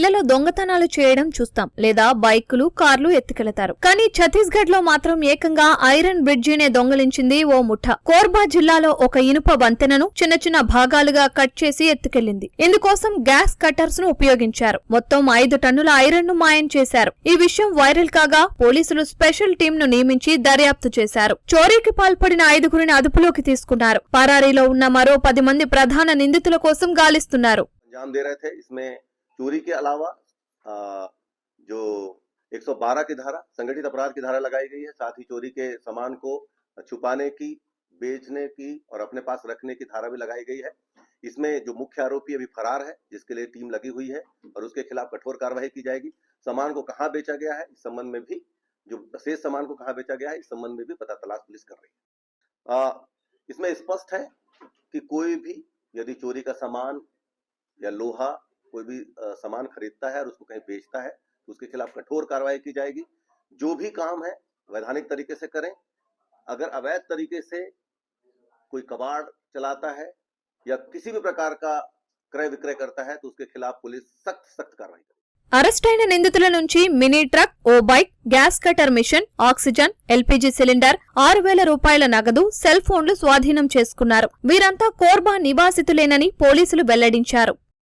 ఇళ్లలో దొంగతనాలు చేయడం చూస్తాం, లేదా బైకులు, కార్లు ఎత్తుకెళతారు. కానీ ఛత్తీస్గఢ్ లో మాత్రం ఏకంగా ఐరన్ బ్రిడ్జినే దొంగలించింది ఓ ముఠా. కోర్బా జిల్లాలో ఒక ఇనుప వంతెనను చిన్న చిన్న భాగాలుగా కట్ చేసి ఎత్తుకెళ్లింది. ఇందుకోసం గ్యాస్ కట్టర్స్ ను ఉపయోగించారు. మొత్తం 5 టన్నుల ఐరన్ ను మాయం చేశారు. ఈ విషయం వైరల్ కాగా పోలీసులు స్పెషల్ టీం ను నియమించి దర్యాప్తు చేశారు. చోరీకి పాల్పడిన 5గురిని అదుపులోకి తీసుకున్నారు. పరారీలో ఉన్న మరో 10 మంది ప్రధాన నిందితుల కోసం గాలిస్తున్నారు. चोरी के अलावा जो 112 की धारा संगठित अपराध की धारा लगाई गई है, साथ ही चोरी के सामान को छुपाने की, बेचने की और अपने पास रखने की धारा भी लगाई गई है। इसमें जो मुख्य आरोपी अभी फरार है, जिसके लिए टीम लगी हुई है और उसके खिलाफ कठोर कार्रवाई की जाएगी। सामान को कहां बेचा गया है इस संबंध में भी, जो शेष सामान को कहां बेचा गया है इस संबंध में भी पता तलाश पुलिस कर रही है। इसमें स्पष्ट है कि कोई भी यदि चोरी का सामान या लोहा कोई भी सामान खरीदता है और उसको कहीं बेचता है तो उसके खिलाफ कठोर कार्रवाई की जाएगी। जो भी काम है वैधानिक तरीके से करें। अगर अवैध तरीके से कोई कबाड़ चलाता है या किसी भी प्रकार का क्रय विक्रय करता है तो उसके खिलाफ पुलिस सख्त कार्रवाई करेगी। అరెస్ట్ అయిన నిందితుల నుంచి మినీ ట్రక్, ఓ bike, gas cutter machine, oxygen, LPG cylinder, 6,000 రూపాయల నగదు, సెల్ ఫోన్లు స్వాధీనం చేసుకున్నారు. వీరంతా కోర్బా నివాసితులేనని పోలీసులు వెల్లడించారు.